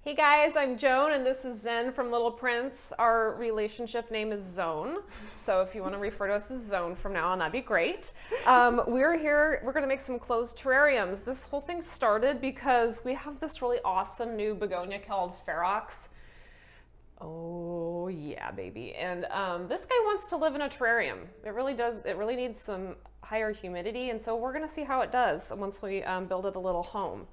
Hey guys, I'm Joan and this is Zen from Little Prince. Our relationship name is Zone, so if you want to refer to us as Zone from now on, that'd be great. We're here, we're going to make some closed terrariums. This whole thing started because we have this really awesome new begonia called ferox. Oh yeah, baby. And this guy wants to live in a terrarium. It really does, it really needs some higher humidity, and so we're going to see how it does once we build it a little home.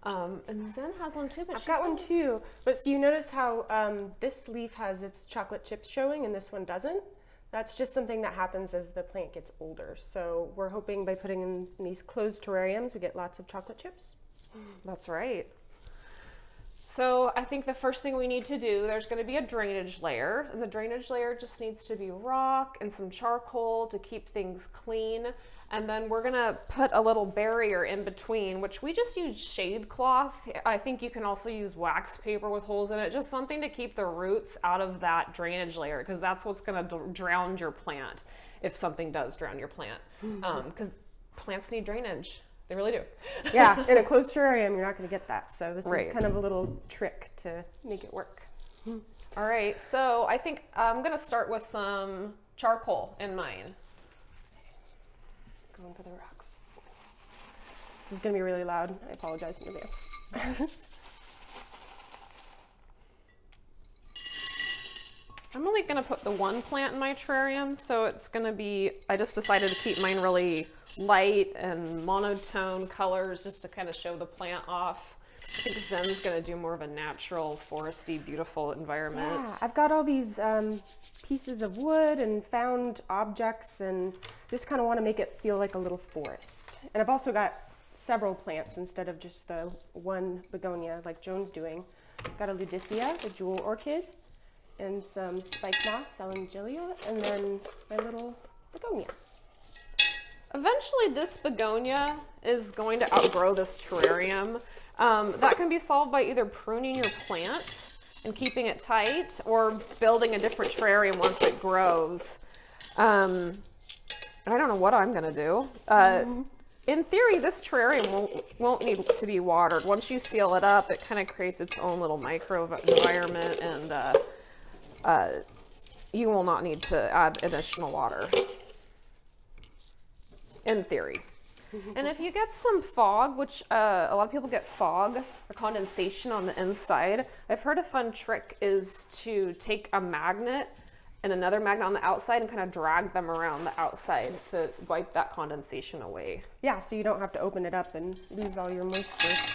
And Zen has one too, but I've got one too. But so you notice how this leaf has its chocolate chips showing and this one doesn't? That's just something that happens as the plant gets older. So we're hoping by putting in these closed terrariums, we get lots of chocolate chips. That's right. So I think the first thing we need to do, there's going to be a drainage layer, and the drainage layer just needs to be rock and some charcoal to keep things clean. And then we're going to put a little barrier in between, which we just use shade cloth. I think you can also use wax paper with holes in it, just something to keep the roots out of that drainage layer, because that's what's going to drown your plant if something does drown your plant, because plants need drainage. They really do. Yeah, in a closed terrarium, you're not going to get that. So this Right. is kind of a little trick to make it work. All right, so I think I'm going to start with some charcoal in mine. Going for the rocks. This is going to be really loud. I apologize in advance. I'm only going to put the one plant in my terrarium, so it's going to be, I just decided to keep mine really light and monotone colors just to kind of show the plant off. I think Zen's going to do more of a natural, foresty, beautiful environment. Yeah, I've got all these pieces of wood and found objects and just kind of want to make it feel like a little forest. And I've also got several plants instead of just the one begonia like Joan's doing. I've got a ludicea, a jewel orchid, and some spike moss, Celangelia, and then my little begonia. Eventually this begonia is going to outgrow this terrarium. That can be solved by either pruning your plant and keeping it tight, or building a different terrarium once it grows. I don't know what I'm gonna do. In theory, this terrarium won't need to be watered. Once you seal it up, it kind of creates its own little micro environment, and you will not need to add additional water. In theory. And if you get some fog, which a lot of people get fog or condensation on the inside, I've heard a fun trick is to take a magnet and another magnet on the outside and kind of drag them around the outside to wipe that condensation away. Yeah, so you don't have to open it up and lose all your moisture.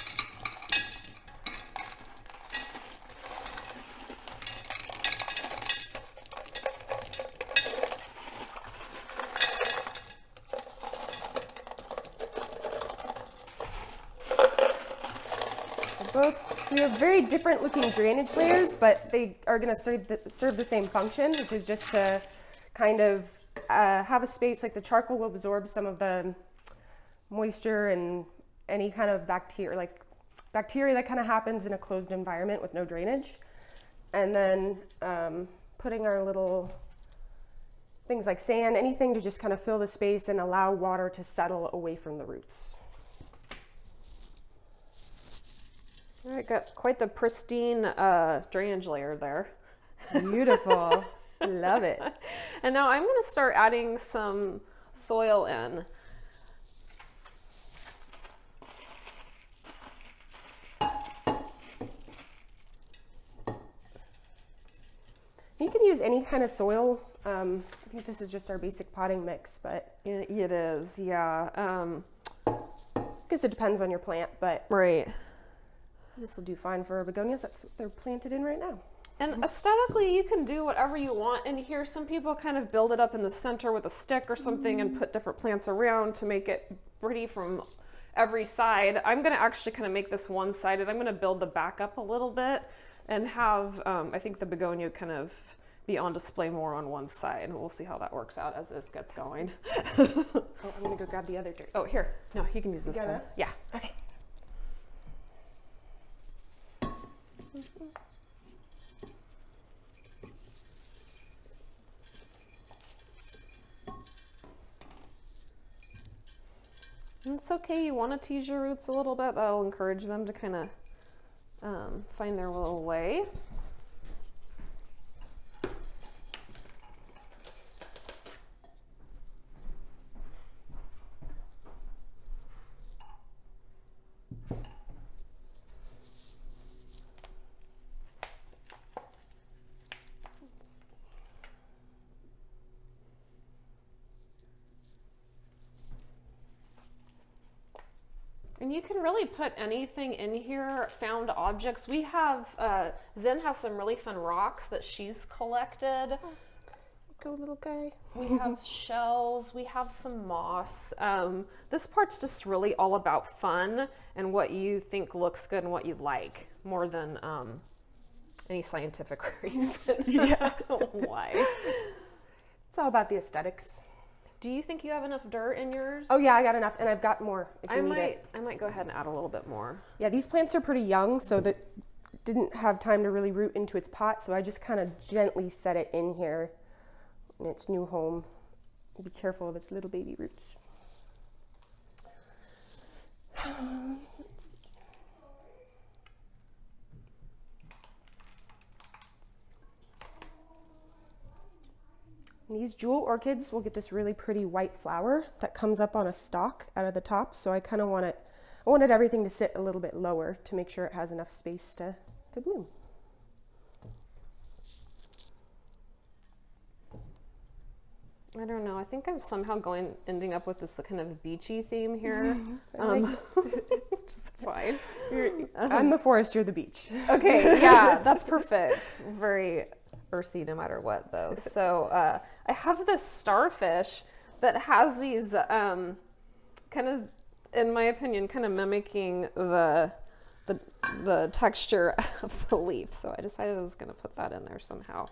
So we have very different looking drainage layers, but they are going to serve the same function, which is just to kind of have a space, like the charcoal will absorb some of the moisture and any kind of bacteria that kind of happens in a closed environment with no drainage. And then putting our little things like sand, anything to just kind of fill the space and allow water to settle away from the roots. All right, got quite the pristine drainage layer there. Beautiful. Love it. And now I'm going to start adding some soil in. You can use any kind of soil. I think this is just our basic potting mix, but It is, yeah. I guess it depends on your plant, but Right. this will do fine for our begonias. That's what they're planted in right now. And aesthetically, you can do whatever you want in here. Some people kind of build it up in the center with a stick or something and put different plants around to make it pretty from every side. I'm going to actually kind of make this one-sided. I'm going to build the back up a little bit and have, I think, the begonia kind of be on display more on one side. We'll see how that works out as this gets going. Oh, I'm going to go grab the other dirt. Oh, here. No, you can use this one. Yeah. Okay. And it's okay, you want to tease your roots a little bit. That'll encourage them to kind of find their little way. And you can really put anything in here, found objects. We have, Zen has some really fun rocks that she's collected. Go little guy. We have shells, we have some moss. This part's just really all about fun and what you think looks good and what you like, more than any scientific reason. Yeah. Why? It's all about the aesthetics. Do you think you have enough dirt in yours? Oh yeah, I got enough, and I've got more if you need it. I might go ahead and add a little bit more. Yeah, these plants are pretty young, so that didn't have time to really root into its pot, so I just kind of gently set it in here in its new home. Be careful of its little baby roots. Let's see. These jewel orchids will get this really pretty white flower that comes up on a stalk out of the top. So I kind of wanted everything to sit a little bit lower to make sure it has enough space to bloom. I don't know. I think I'm somehow ending up with this kind of beachy theme here. Which is fine. I'm the forest, you're the beach. Okay, yeah, that's perfect. Very earthy no matter what though. So I have this starfish that has these kind of, in my opinion, kind of mimicking the texture of the leaf. So I decided I was going to put that in there somehow.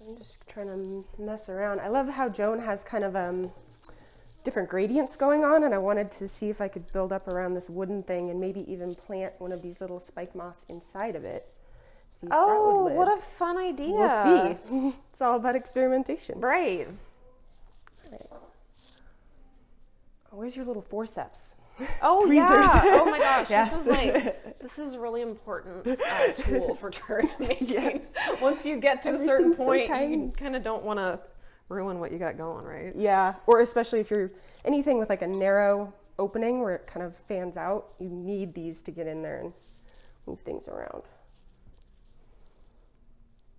I'm just trying to mess around. I love how Joan has kind of different gradients going on, and I wanted to see if I could build up around this wooden thing and maybe even plant one of these little spike moss inside of it. See if that would live. What a fun idea. We'll see. It's all about experimentation. Right. Right. Oh, where's your little forceps? Oh, Tweezers. yeah. Oh my gosh. Yes. This is a really important tool for terrarium making. Yes. Once you get to a certain point, you kind of don't want to ruin what you got going, right? Yeah. Or especially if you're anything with like a narrow opening where it kind of fans out, you need these to get in there and move things around.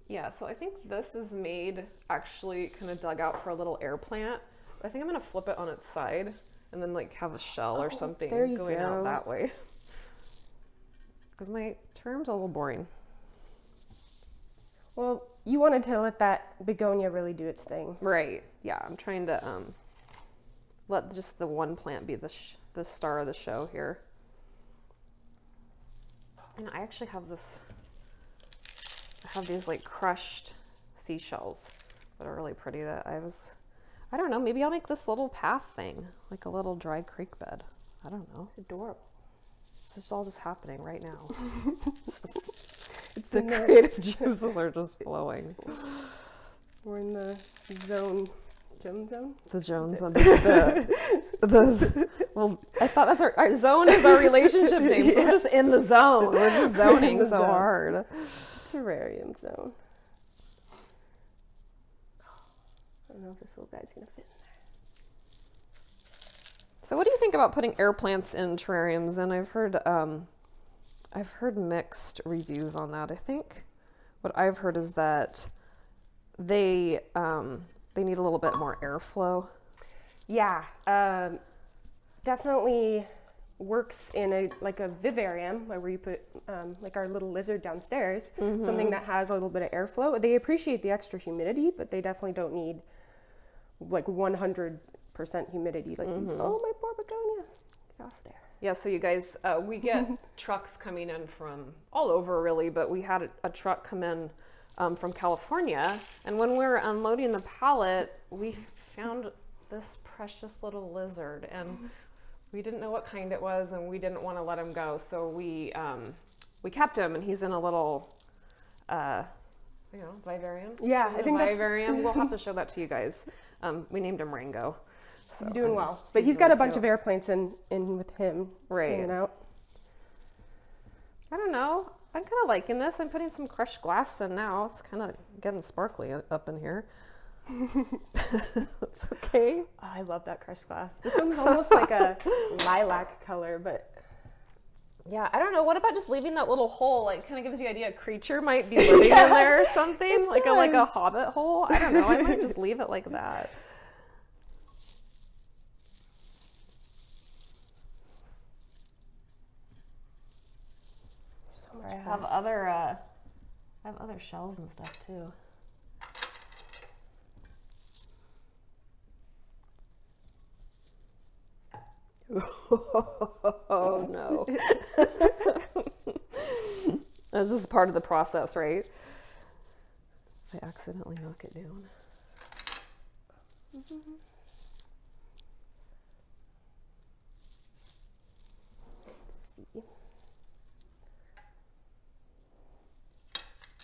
Yeah, so I think this is made actually kind of dug out for a little air plant. I think I'm going to flip it on its side and then like have a shell or something going out that way. Because my terrarium's a little boring. Well, you wanted to let that begonia really do its thing. Right, yeah, I'm trying to let just the one plant be the star of the show here. And I actually have these like crushed seashells that are really pretty that I don't know, maybe I'll make this little path thing, like a little dry creek bed. I don't know. Adorable. This is all just happening right now. The creative juices are just flowing. We're in the Joan zone? The Joan zone. Well, I thought that's our zone is our relationship name, so we're just in the zone. We're just zoning so hard. Terrarium zone. I don't know if this little guy's gonna fit in there. So what do you think about putting air plants in terrariums? And I've heard mixed reviews on that. I think what I've heard is that they need a little bit more airflow. Yeah, definitely works in a vivarium where you put like our little lizard downstairs, something that has a little bit of airflow. They appreciate the extra humidity, but they definitely don't need like 100% humidity like these. Oh, my poor begonia. Get off there. Yeah, so you guys, we get trucks coming in from all over really, but we had a truck come in from California, and when we were unloading the pallet, we found this precious little lizard, and we didn't know what kind it was, and we didn't want to let him go, so we kept him, and he's in a little, I you know, vivarium. Yeah, I think that's... vivarium. We'll have to show that to you guys. We named him Rango. So, he's doing well. But he's got a bunch of air plants in with him hanging out. I don't know. I'm kind of liking this. I'm putting some crushed glass in now. It's kind of getting sparkly up in here. That's okay. Oh, I love that crushed glass. This one's almost like a lilac color, but... Yeah, I don't know. What about just leaving that little hole? Like, kind of gives you an idea a creature might be living in there or something, like a hobbit hole. I don't know. I might just leave it like that. So much I have other shells and stuff too. Oh no. That's just part of the process, right? If I accidentally knock it down.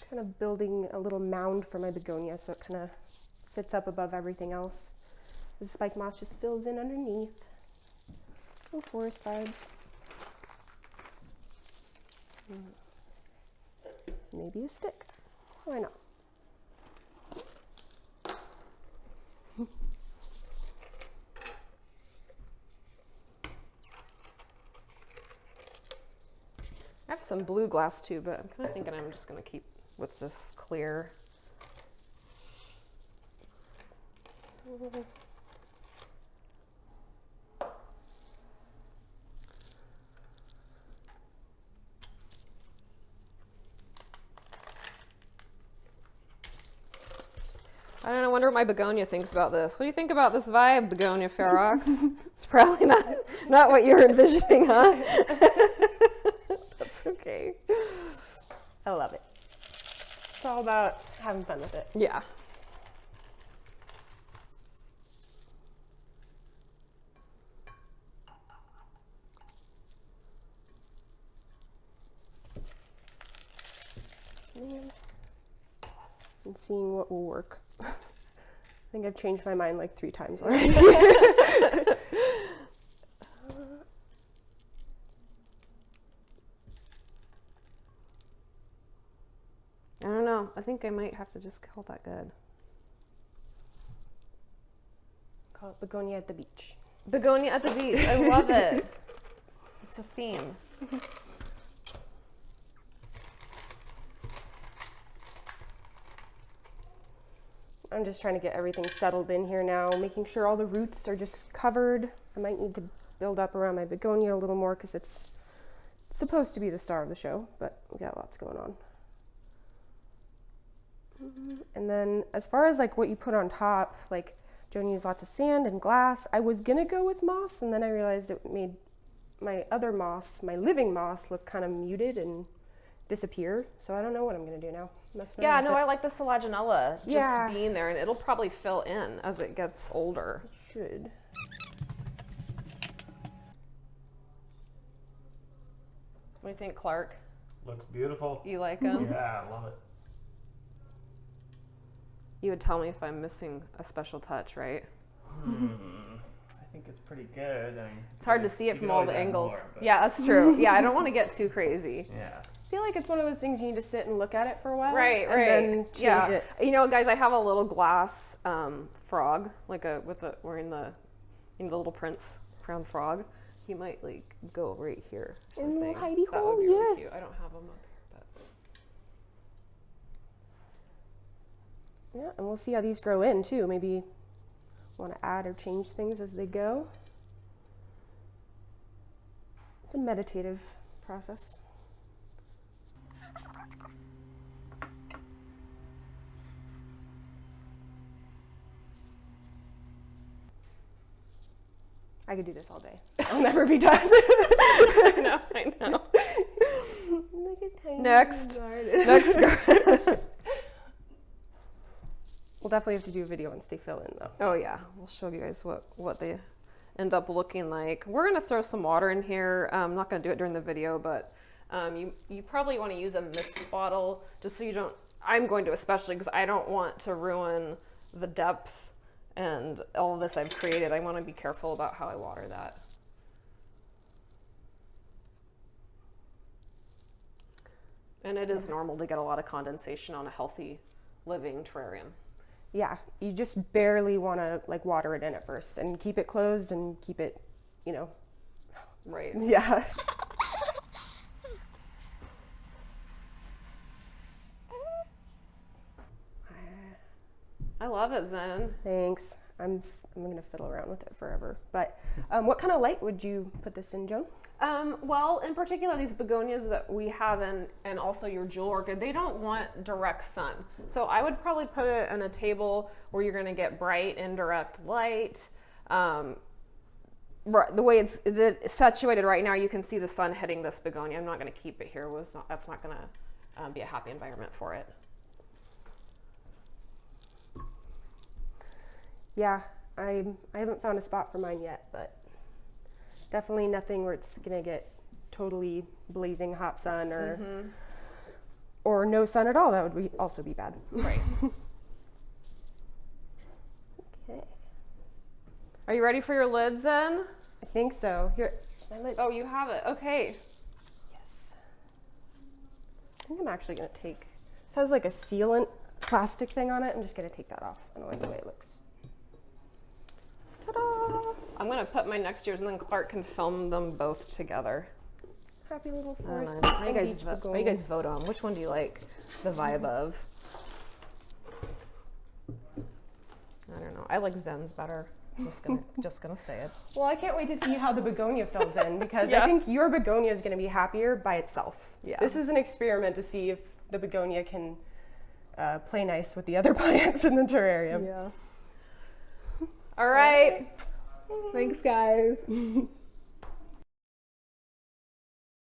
Kind of building a little mound for my begonia so it kind of sits up above everything else. The spike moss just fills in underneath. Little forest vibes. Maybe a stick. Why not? I have some blue glass too, but I'm kind of thinking I'm just going to keep with this clear. I don't know, I wonder what my begonia thinks about this. What do you think about this vibe, Begonia ferox? It's probably not what you're envisioning, huh? That's okay. I love it. It's all about having fun with it. Yeah. And seeing what will work. I think I've changed my mind like 3 times already. I don't know. I think I might have to just call that good. Call it Begonia at the beach. Begonia at the beach. I love it. It's a theme. I'm just trying to get everything settled in here now, making sure all the roots are just covered. I might need to build up around my begonia a little more because it's supposed to be the star of the show, but we got lots going on. And then as far as like what you put on top, like Joan used lots of sand and glass. I was gonna go with moss, and then I realized it made my other moss, my living moss, look kind of muted and disappear. So I don't know what I'm gonna do now. Yeah, no, I like the selaginella just being there, and it'll probably fill in as it gets older. It should. What do you think, Clark? Looks beautiful. You like them? Yeah, I love it. You would tell me if I'm missing a special touch, right? I think it's pretty good. I mean, it's hard to see it from all the angles. Yeah, that's true. Yeah, I don't want to get too crazy. Yeah. I feel like it's one of those things you need to sit and look at it for a while. Right, and then change it. You know, guys, I have a little glass frog, like wearing the little Prince crown frog. He might like go right here. Or in the something. hidey That hole, would be really yes. cute. I don't have them up, but. Yeah, and we'll see how these grow in too. Maybe want to add or change things as they go. It's a meditative process. I could do this all day. I'll never be done. I know. Look at tiny Next garden. Next. We'll definitely have to do a video once they fill in though. Oh yeah, we'll show you guys what they end up looking like. We're gonna throw some water in here. I'm not gonna do it during the video, but you probably want to use a mist bottle just so you don't I'm going to especially because I don't want to ruin the depth and all of this I've created. I want to be careful about how I water that. And it is normal to get a lot of condensation on a healthy living terrarium. Yeah, you just barely want to like water it in at first and keep it closed and keep it, you know. Right. Yeah. I love it, Zen. Thanks. I'm gonna fiddle around with it forever. But what kind of light would you put this in, Joan? Well, in particular, these begonias that we have and also your jewel orchid, they don't want direct sun. So I would probably put it on a table where you're gonna get bright, indirect light. The way it's situated right now, you can see the sun hitting this begonia. I'm not gonna keep it here. That's not gonna be a happy environment for it. Yeah, I haven't found a spot for mine yet, but definitely nothing where it's gonna get totally blazing hot sun or no sun at all. That would also be bad. Right. Okay. Are you ready for your lid, Zen? I think so. Here, my lid. Oh, you have it. Okay. Yes. I think I'm actually gonna take. This has like a sealant plastic thing on it. I'm just gonna take that off. I don't like the way it looks. Ta-da! I'm gonna put mine next to yours, and then Clark can film them both together. Happy little forest. How you guys vote on which one do you like the vibe of? I don't know. I like Zen's better. Just gonna say it. Well, I can't wait to see how the begonia fills in because Yeah. I think your begonia is going to be happier by itself. Yeah. This is an experiment to see if the begonia can play nice with the other plants in the terrarium. Yeah. All right. Thanks, guys.